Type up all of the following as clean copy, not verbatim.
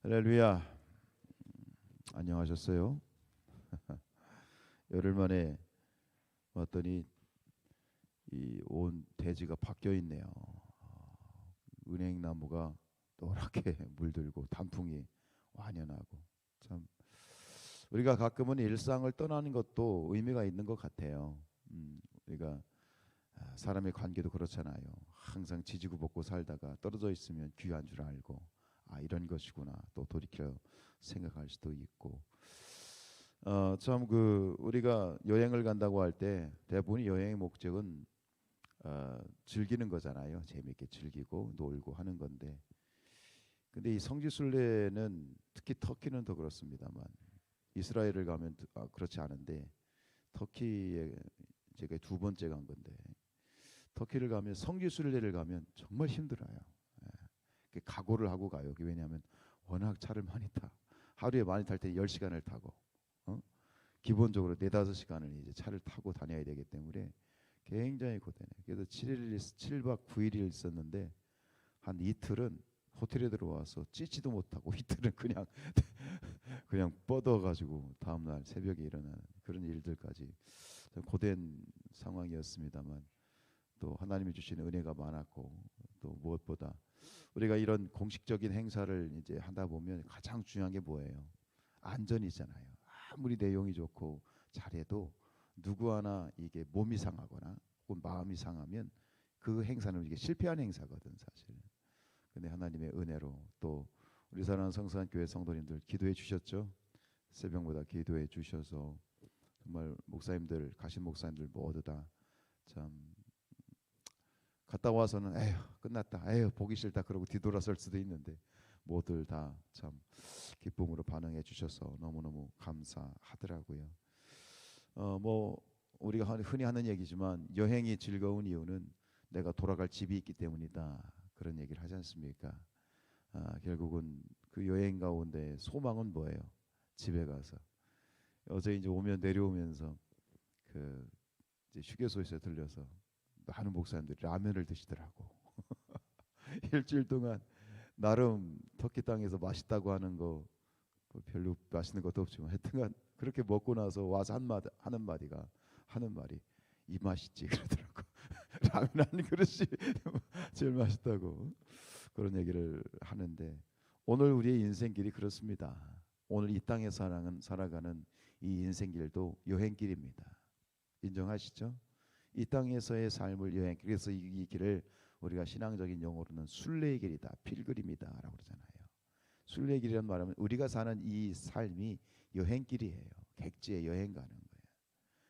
할렐루야. 안녕하셨어요? 열흘 만에 왔더니 이 온 대지가 바뀌어 있네요. 은행나무가 노랗게 물들고 단풍이 완연하고, 참 우리가 가끔은 일상을 떠나는 것도 의미가 있는 것 같아요. 우리가 사람의 관계도 그렇잖아요. 항상 지지고 볶고 살다가 떨어져 있으면 귀한 줄 알고, 이런 것이구나 또 돌이켜 생각할 수도 있고, 참 우리가 여행을 간다고 할 때 대부분 여행의 목적은 즐기는 거잖아요. 재미있게 즐기고 놀고 하는 건데, 근데 이 성지순례는 특히 터키는 더 그렇습니다만, 이스라엘을 가면 그렇지 않은데, 터키에 제가 두 번째 간 건데, 터키를 가면 성지순례를 가면 정말 힘들어요. 각오를 하고 가요. 왜냐하면 워낙 차를 많이 타. 하루에 많이 탈 때 10시간을 타고, 기본적으로 4-5시간을 이제 차를 타고 다녀야 되기 때문에 굉장히 고되네요. 그래서 7박 9일을 있었는데, 한 이틀은 호텔에 들어와서 찌지도 못하고, 이틀은 그냥 뻗어가지고 다음날 새벽에 일어나는 그런 일들까지 고된 상황이었습니다만, 또 하나님이 주시는 은혜가 많았고, 또 무엇보다 우리가 이런 공식적인 행사를 이제 하다 보면 가장 중요한 게 뭐예요? 안전이잖아요. 아무리 내용이 좋고 잘해도 누구 하나 이게 몸이 상하거나 혹은 마음이 상하면 그 행사는 이게 실패한 행사거든 사실. 근데 하나님의 은혜로 또 우리 사랑하는 성산한 교회 성도님들 기도해 주셨죠. 새벽마다 기도해 주셔서 정말 목사님들, 가신 목사님들 모두 다참 갔다 와서는 에휴 끝났다, 에휴 보기 싫다 그러고 뒤돌아설 수도 있는데, 모두 다 참 기쁨으로 반응해 주셔서 너무너무 감사하더라고요. 뭐 우리가 흔히 하는 얘기지만, 여행이 즐거운 이유는 내가 돌아갈 집이 있기 때문이다, 그런 얘기를 하지 않습니까? 결국은 그 여행 가운데 소망은 뭐예요? 집에 가서. 어제 이제 내려오면서 그 이제 휴게소에서 들려서 많은 목사님들이 라면을 드시더라고. 일주일 동안 나름 터키 땅에서 맛있다고 하는 거 별로 맛있는 것도 없지만, 하여튼간 그렇게 먹고 나서 와서 하는 말이 이 맛있지 그러더라고. 라면 한 그릇이 제일 맛있다고 그런 얘기를 하는데, 오늘 우리의 인생길이 그렇습니다. 오늘 이 땅에 살아가는 이 인생길도 여행길입니다. 인정하시죠? 이 땅에서의 삶을 여행, 그래서 이 길을 우리가 신앙적인 용어로는 순례의 길이다, 필그림이다라고 그러잖아요. 순례의 길이란 말하면 우리가 사는 이 삶이 여행길이에요. 객지에 여행 가는 거예요.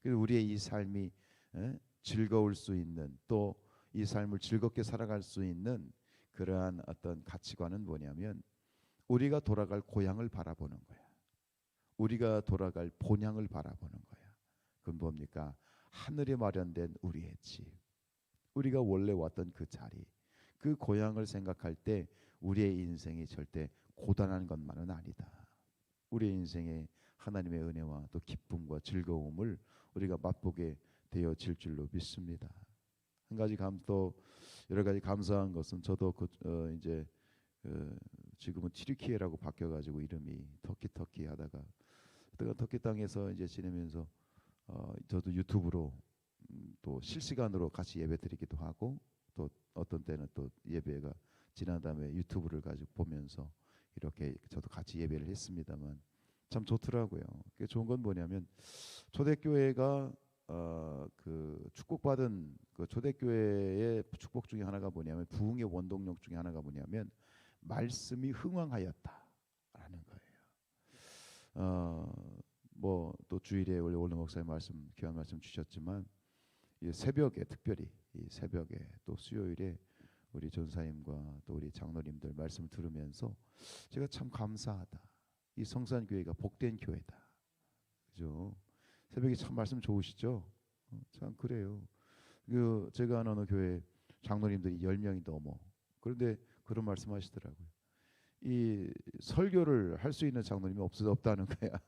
그래서 우리의 이 삶이 즐거울 수 있는, 또 이 삶을 즐겁게 살아갈 수 있는 그러한 어떤 가치관은 뭐냐면, 우리가 돌아갈 고향을 바라보는 거야. 우리가 돌아갈 본향을 바라보는 거야. 그건 뭡니까? 하늘에 마련된 우리의 집, 우리가 원래 왔던 그 자리, 그 고향을 생각할 때 우리의 인생이 절대 고단한 것만은 아니다. 우리의 인생에 하나님의 은혜와 또 기쁨과 즐거움을 우리가 맛보게 되어질 줄로 믿습니다. 한 가지 또 여러 가지 감사한 것은, 저도 이제 지금은 튀르키예라고 바뀌어가지고 이름이 터키 하다가, 터키 땅에서 이제 지내면서 저도 유튜브로 또 실시간으로 같이 예배 드리기도 하고, 또 어떤 때는 또 예배가 지난 다음에 유튜브를 가지고 보면서 이렇게 저도 같이 예배를 했습니다만, 참 좋더라고요. 그게 좋은 건 뭐냐면, 초대교회가 그 축복받은 그 초대교회의 축복 중에 하나가 뭐냐면, 부흥의 원동력 중에 하나가 뭐냐면 말씀이 흥왕하였다라는 거예요. 뭐 또 주일에 원래 목사님 말씀, 귀한 말씀 주셨지만, 이 새벽에, 특별히 이 새벽에 또 수요일에 우리 전사님과 또 우리 장로님들 말씀을 들으면서 제가 참 감사하다. 이 성산교회가 복된 교회다. 그죠? 새벽에 참 말씀 좋으시죠? 참 그래요. 제가 아는 어느 교회 장로님들이 10명이 넘어. 그런데 그런 말씀하시더라고요. 이 설교를 할 수 있는 장로님이 없다는 거야.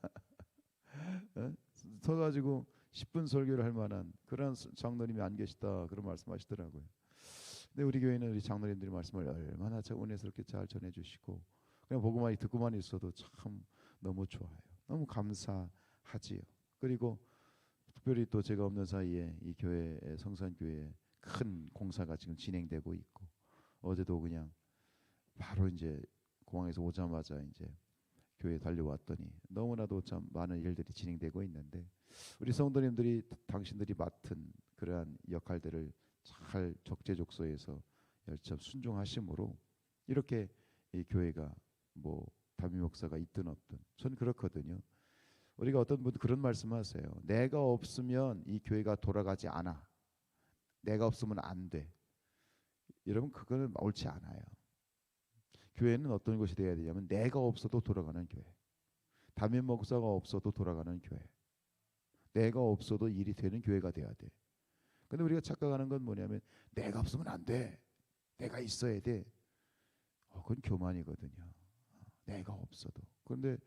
서가지고 10분 설교를 할 만한 그런 장로님이 안 계시다, 그런 말씀하시더라고요. 근데 우리 교회는 우리 장로님들이 말씀을 얼마나 은혜스럽게 잘 전해주시고, 그냥 보고만 듣고만 있어도 참 너무 좋아요. 너무 감사하지요. 그리고 특별히 또 제가 없는 사이에 이 교회 성산교회에 큰 공사가 지금 진행되고 있고, 어제도 그냥 바로 이제 공항에서 오자마자 이제 교회에 달려왔더니 너무나도 참 많은 일들이 진행되고 있는데, 우리 성도님들이 당신들이 맡은 그러한 역할들을 잘 적재적소에서 열심 순종하심으로 이렇게 이 교회가 뭐 담임 목사가 있든 없든, 저는 그렇거든요. 우리가 어떤 분 그런 말씀하세요. 내가 없으면 이 교회가 돌아가지 않아. 내가 없으면 안 돼. 여러분, 그거는 옳지 않아요. 교회는 어떤 것이 되어야 되냐면 내가 없어도 돌아가는 교회, 담임 목사가 없어도 돌아가는 교회, 내가 없어도 일이 되는 교회가 돼야 돼. 근데 우리가 착각하는 건 뭐냐면 내가 없으면 안 돼, 내가 있어야 돼. 그건 교만이거든요. 내가 없어도. 그런데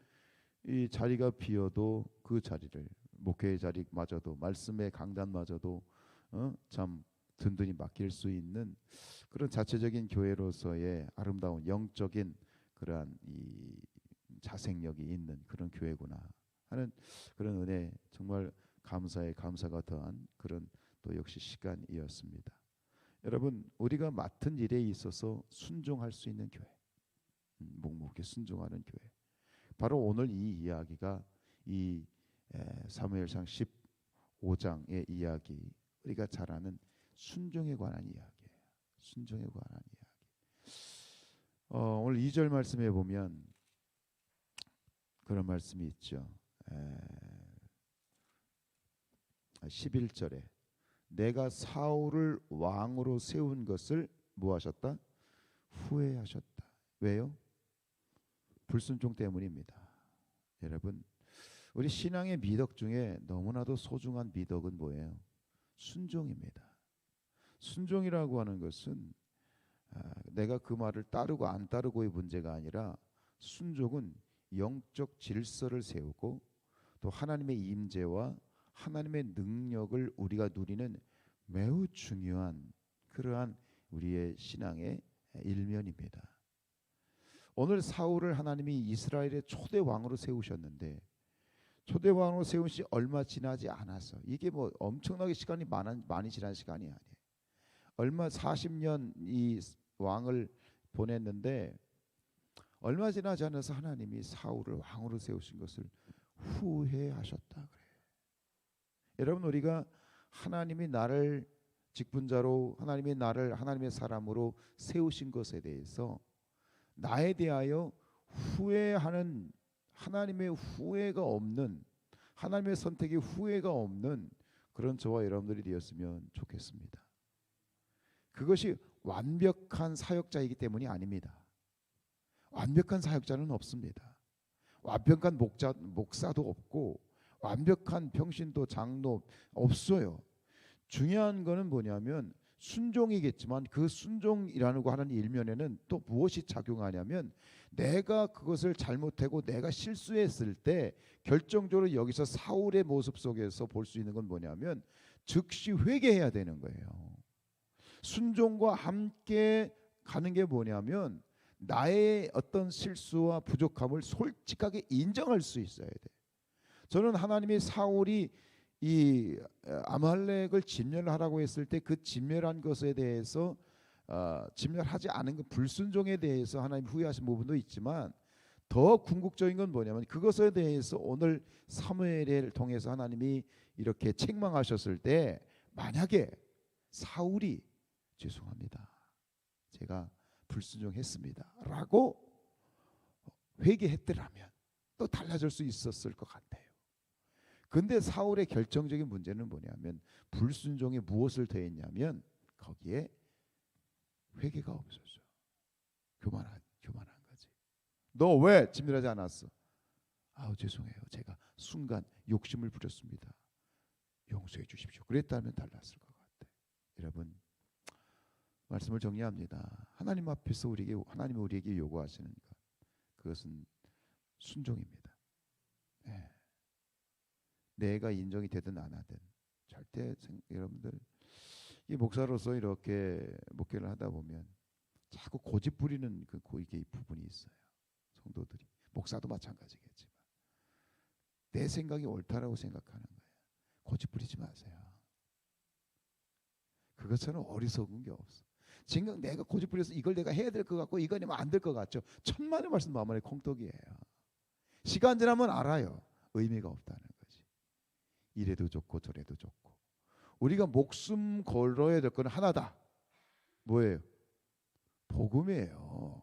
이 자리가 비어도 그 자리를, 목회의 자리마저도, 말씀의 강단마저도 참 든든히 맡길 수 있는 그런 자체적인 교회로서의 아름다운 영적인 그러한 이 자생력이 있는 그런 교회구나 하는 그런 은혜, 정말 감사에 감사가 더한 그런 또 역시 시간이었습니다. 여러분, 우리가 맡은 일에 있어서 순종할 수 있는 교회, 묵묵히 순종하는 교회, 바로 오늘 이 이야기가 이 사무엘상 15장의 이야기, 우리가 잘 아는 순종에 관한 이야기예요. 순종에 관한 이야기. 오늘 2절 말씀에 보면 그런 말씀이 있죠. 11절에 내가 사울을 왕으로 세운 것을 무엇하셨다? 후회하셨다. 왜요? 불순종 때문입니다. 여러분, 우리 신앙의 미덕 중에 너무나도 소중한 미덕은 뭐예요? 순종입니다. 순종이라고 하는 것은 내가 그 말을 따르고 안 따르고의 문제가 아니라, 순종은 영적 질서를 세우고 또 하나님의 임재와 하나님의 능력을 우리가 누리는 매우 중요한 그러한 우리의 신앙의 일면입니다. 오늘 사울을 하나님이 이스라엘의 초대 왕으로 세우셨는데, 초대 왕으로 세운 지 얼마 지나지 않아서, 이게 뭐 엄청나게 시간이 많이 지난 시간이 아니에요. 얼마 40년 이 왕을 보냈는데 얼마 지나지 않아서 하나님이 사울을 왕으로 세우신 것을 후회하셨다 그래요. 여러분, 우리가 하나님이 나를 직분자로, 하나님이 나를 하나님의 사람으로 세우신 것에 대해서 나에 대하여 후회하는, 하나님의 후회가 없는, 하나님의 선택에 후회가 없는 그런 저와 여러분들이 되었으면 좋겠습니다. 그것이 완벽한 사역자이기 때문이 아닙니다. 완벽한 사역자는 없습니다. 완벽한 목사도 없고 완벽한 평신도 장로 없어요. 중요한 거는 뭐냐면 순종이겠지만, 그 순종이라는 거 하는 일면에는 또 무엇이 작용하냐면, 내가 그것을 잘못하고 내가 실수했을 때 결정적으로 여기서 사울의 모습 속에서 볼 수 있는 건 뭐냐면 즉시 회개해야 되는 거예요. 순종과 함께 가는 게 뭐냐면 나의 어떤 실수와 부족함을 솔직하게 인정할 수 있어야 돼. 저는 하나님이 사울이 이 아말렉을 진멸하라고 했을 때 그 진멸한 것에 대해서 진멸하지 않은 그 불순종에 대해서 하나님 후회하신 부분도 있지만, 더 궁극적인 건 뭐냐면 그것에 대해서 오늘 사무엘을 통해서 하나님이 이렇게 책망하셨을 때, 만약에 사울이 죄송합니다, 제가 불순종했습니다 라고 회개했더라면 또 달라질 수 있었을 것 같아요. 근데 사울의 결정적인 문제는 뭐냐면 불순종에 무엇을 더했냐면 거기에 회개가 없었어요. 교만한 거지. 너 왜 진멸하지 않았어? 죄송해요, 제가 순간 욕심을 부렸습니다, 용서해 주십시오. 그랬다면 달랐을 것 같아요. 여러분, 말씀을 정리합니다. 하나님 앞에서 하나님이 우리에게 요구하시는 것, 그것은 순종입니다. 네. 내가 인정이 되든 안 하든 절대 여러분들, 이 목사로서 이렇게 목회를 하다 보면 자꾸 고집 부리는 이게 부분이 있어요. 성도들이, 목사도 마찬가지겠지만 내 생각이 옳다라고 생각하는 거예요. 고집 부리지 마세요. 그것처럼 어리석은 게 없어. 지금 내가 고집 부려서 이걸 내가 해야 될 것 같고 이거 아니면 안 될 것 같죠. 천만의 말씀 만만의 콩떡이에요. 시간 지나면 알아요. 의미가 없다는 거지. 이래도 좋고 저래도 좋고. 우리가 목숨 걸어야 될 건 하나다. 뭐예요? 복음이에요.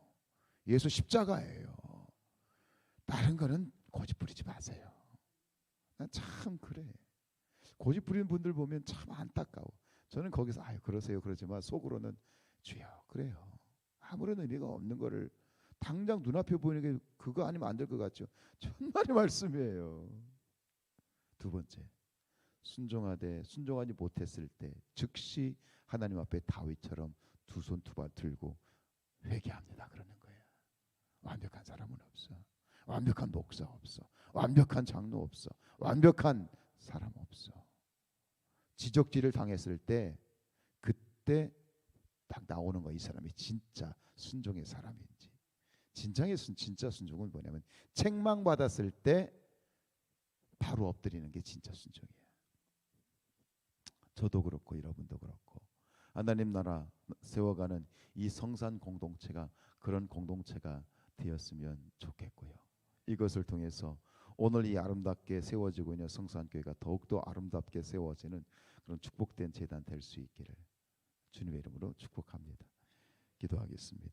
예수 십자가예요. 다른 거는 고집 부리지 마세요. 난 참 그래. 고집 부리는 분들 보면 참 안타까워. 저는 거기서 아유 그러세요 그러지만 속으로는 주여 그래요. 아무런 의미가 없는 거를 당장 눈앞에 보이는 게 그거 아니면 안 될 것 같죠. 천만의 말씀이에요. 두 번째, 순종하지 못했을 때 즉시 하나님 앞에 다윗처럼 두 손 두 발 들고 회개합니다 그러는 거예요. 완벽한 사람은 없어. 완벽한 목사 없어. 완벽한 장로 없어. 완벽한 사람 없어. 지적질을 당했을 때 그때 딱 나오는 거야. 이 사람이 진짜 순종의 사람인지. 진짜 순종은 뭐냐면 책망받았을 때 바로 엎드리는 게 진짜 순종이에요. 저도 그렇고 여러분도 그렇고 하나님 나라 세워가는 이 성산 공동체가 그런 공동체가 되었으면 좋겠고요. 이것을 통해서 오늘 이 아름답게 세워지고 있는 성산교회가 더욱더 아름답게 세워지는 그런 축복된 재단 될 수 있기를 주님의 이름으로 축복합니다. 기도하겠습니다.